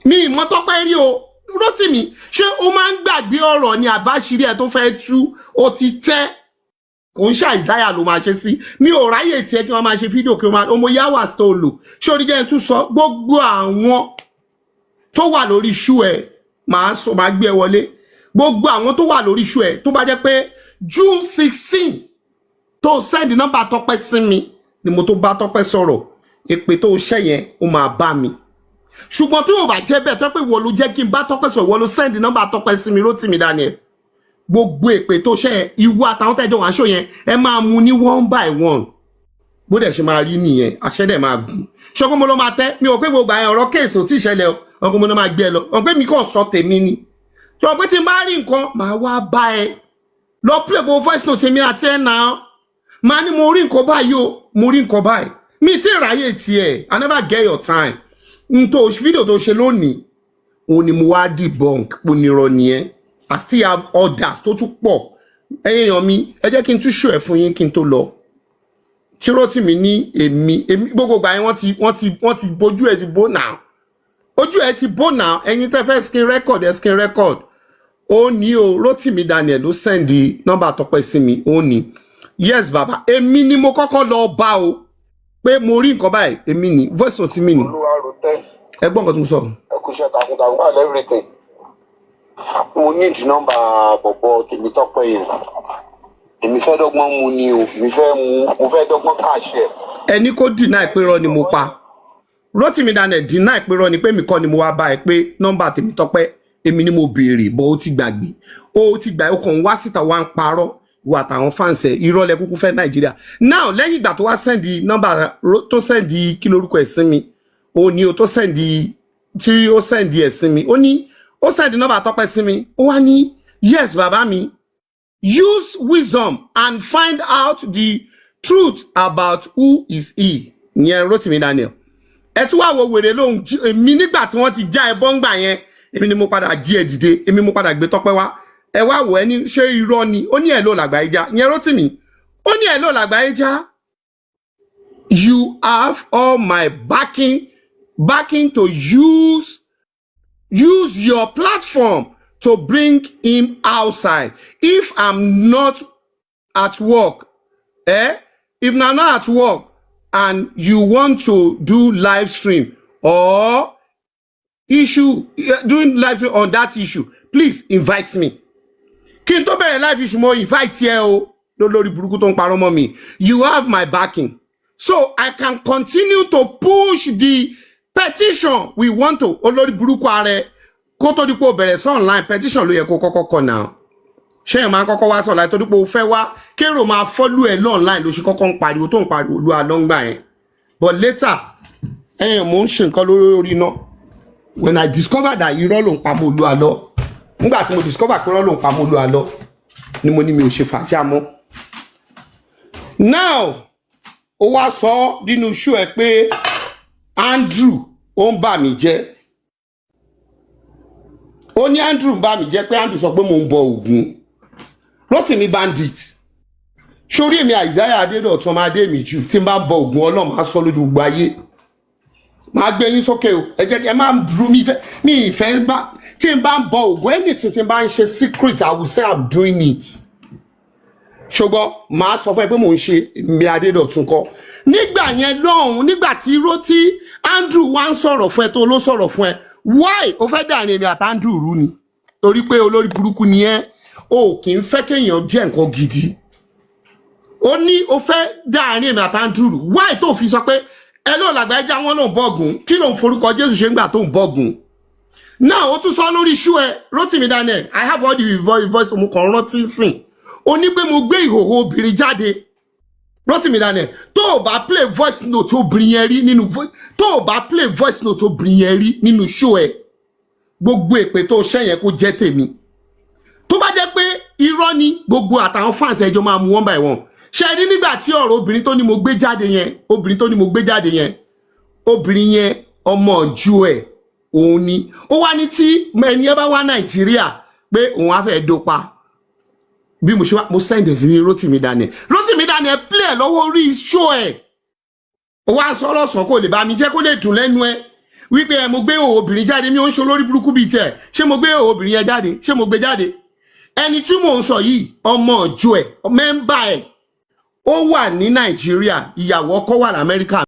mi mo Tọ́pẹ́ rí o Rotimi ṣé o máa ń gbàgbé ọ̀rọ̀ ni àbáṣírí ẹ tó fẹ́ tú o ti tẹ́ kò ń ṣàìsáyà ló máa ṣe sí mi ò ráyè tí ẹ kí wọ́n máa ṣe fídíò kí wọ́n máa ọmọ yáwà tó lò ṣé orí jẹ́ tún sọ gbogbo àwọn tó wà lórí iṣu ẹ máa gbé ẹ wọlé gbogbo àwọn tó wà lórí iṣu ẹ tó bá jẹ́ pé June 16 tó send nọ́mbà Tọ́pẹ́ sí mi ni mo tó bá Tọ́pẹ́ sọ̀rọ̀ èpè tó ṣẹ́ yẹn ó máa bá mi ṣùgbọ́n tí ó bá jẹ́ bẹ́ẹ̀ Tọ́pẹ́ ìwọ ló jẹ́ kí n bá Tọ́pẹ́ sọ ìwọ ló send nọ́mbà Tọ́pẹ́ sí mi Rotimi Daniel gbogbo èpè tó ṣẹ́ ìwọ àtàwọn tẹ́jọ́ wà ń ṣó yẹn ẹ máa mú ní one by one bó dẹ̀ ṣe máa rí nìyẹn àṣẹ dẹ̀ máa gùn ṣọkọ́ mo ló máa tẹ́ mi ò pé gbogbo àyàn ọ̀rọ̀ kéèsì ò tí ì ṣẹlẹ̀ ọkọ̀ mo ló máa gbé ẹ lọ ọ̀pẹ́ mi kàn sọ tèmi ni tí ọ̀pẹ́ tí n bá rí nǹkan máa wá bá ẹ lọ play gbogbo voice note tèmi àti ẹ̀ náà máa ní mo rí nǹkan báyìí o mo rí nǹkan báyìí mi tí ìráyè tiẹ̀ I never get your time nto fídíò tó ṣe lónìí òun ni mo wá debunk ponírọ́ nìyẹn I still have others tó tún pọ̀ èèyàn mi ẹ jẹ́ kí n tún show ẹ̀ fún yín kí n tó lọ tí Rotimi ní èmi gbogbo gbà yẹn wọ́n ti bójú ẹ̀ ti bó náà ojú ẹ̀ ti bó náà ẹ̀yin tẹ́ fẹ́ screen record ó ní o Rotimi Daniel ló send nọ́mbà Tọ́pẹ́ sí mi ó ní yes baba èmi ni mo kọ́kọ́ lọ bá o pé mo rí nǹkan báyìí èmi ni voice note mi ni ẹgbọ́n nǹkan tó ń sọ. ẹ kú iṣẹ́ takuntakun wà lẹ́rìtẹ̀ mo ní ìdí nọ́mbà bọ̀bọ̀ tèmi Tọ́pẹ́ yẹn èmi fẹ́ dọ́gbọ́n mu ni o mo fẹ́ dọ́gbọ́n káàṣì ẹ̀. ẹni kò deny pé irọ́ ni mo pa Rotimi Daniel deny pé irọ́ ni pé mi kọ́ ni mo wá bá ẹ pé nọ́mbà tèmi Tọ́pẹ́ èmi ni mo béèrè bọ́ ó ti gbàgbé ó kàn wá síta wá ń parọ́ ìwà àtàwọn fans ẹ irọ́ lẹ kúkú fẹ́ Nàìjíríà now lẹ́yìn ìgbà tó wá sẹ́ndì nọ́mbà tó sẹ́ndì kí lórúkọ ẹ̀ sí mi ó ní o tó sẹ́ndì tí ó sẹ́ndì ẹ̀ sí mi ó ní ó sẹ́ndì nọ́mbà Tọ́pẹ́ sí mi ó wá ní yes bàbá mi use wisdom and find out the truth about who is he ìyẹn Rotimi Daniel ẹ tún wá wo wèrè lóhùn èmi nígbà tí wọ́n ti já ẹ bọ́ngbà yẹn èmi ni mo padà jí ẹ dìde èmi mo padà gbé Tọ́pẹ́ wá ẹ wá wò ẹni ṣé irọ́ ni ó ní ẹ ló lagbayeja ìyẹn Rotimi ó ní ẹ ló lagbayeja you have all my backing to use your platform to bring him outside if I'm not at work if I'm not at work and you want to do live stream or doing live stream on that issue please invite me kí n tó bẹ̀rẹ̀ live issue mo invite ẹ o lórí burúkú tó ń parọ́ mọ́ mi you have my backing so I can continue to push the petition we want to olórí burúkú ààrẹ kó tó dípò bẹ̀rẹ̀ sí online petition ló yẹ kó kọ́kọ́ kọ náà ṣé ẹ̀ máa kọ́kọ́ wá sọ̀rọ̀ láì tó dípò fẹ́ wá kérò máa follow ẹ̀ online ló ṣe kọ́kọ́ ń pariwo tó ń pariwo olú alọ́ngbà yẹn but later mò ń ṣe nǹkan lórí náà when I discovered that irọ́ ló ń pa mọ́ olú alọ́ nígbà tí mo discover pé irọ́ ló ń pa mọ́ olú alọ́ ni mo ní mi ò ṣe fàájà mọ́ now ó wá sọ nínú show ẹ pé Andrew ó ń bà mí jẹ́ ó ní Andrew ń bà mí jẹ́ pé Andrew sọ pé mo ń bọ Ògún Rotimi bandit sórí èmi Isaiah Adédọ̀tun ọmọ Adémíjù tí n bá bọ Ògún Ọlọ́run máa sọ lójú gbogbo ayé máa gbé yín sókè o ẹ jẹ́ kí ẹ máa dúró mi ìfẹ́ bá tí n bá ń bọ Ògún anything tí n bá ń ṣe secret I will say I'm doing it ṣùgbọ́n máa sọ fún ẹ pé mò ń ṣe mi Adédọ̀tun kọ́ nígbà yẹn lọ́hùn nígbà tí Andrew wá ń sọ̀rọ̀ fún ẹ tó ló sọ̀rọ̀ fún ẹ why ó fẹ́ dà ní èmi àti Andrew rú ni torí pé olórí burúkú ni ẹ o kì í fẹ́ kéèyàn jẹ́ nǹkan gidi ó ní ó fẹ́ dà ní èmi àti Andrew rú why tó fi sọ pé ẹ ló lagbayeja wọn ló ń bọ́gùn kí ló ń forúkọ Jésù ṣe ń gbà tó ń bọ́gùn náà ó tún sọ lórí iṣu ẹ Rotimi Daniel I have all the voice mo kàn rántí sìn ó ní pé mo gbé ìhòòhò obìnrin jáde Rotimi Daniel tó o bá play voice note obìnrin yẹn rí nínú tó o bá play voice note obìnrin yẹn rí nínú show ẹ gbogbo èpè tó ṣẹ́ yẹn kó jẹ́ tèmi tó bá jẹ́ pé irọ́ ni gbogbo àtàwọn fans ẹjọ́ máa mú one by one ṣe rí nígbà tí ọ̀rọ̀ obìnrin tó ní mo gbé jáde yẹn obìnrin yẹn ọmọ ọjọ́ ẹ̀ òun ni ó wá ní tí ẹni ẹ bá wá Nàìjíríà pé òun á fẹ́ dópa bí mo ṣe wá mo send ẹ̀ sí Rotimi Daniel play lọ́wọ́ orí show ẹ̀ ó wá sọ̀rọ̀ sàn kó lè bá mi jẹ́ kó lè dùn lẹ́nu ẹ̀ wípé mo gbé obìnrin jáde mi ò ń ṣe olórí burúkú bíi tẹ̀ ṣé mo gbé obìnrin yẹn jáde ṣé mo gbé jáde ẹni tí mò ń sọ yìí ọmọ ọjọ́ ẹ̀ mẹ́ńbà ẹ̀ ó wà ní Nàìjíríà ìyàwó ọkọ wà ní Amẹ́ríkà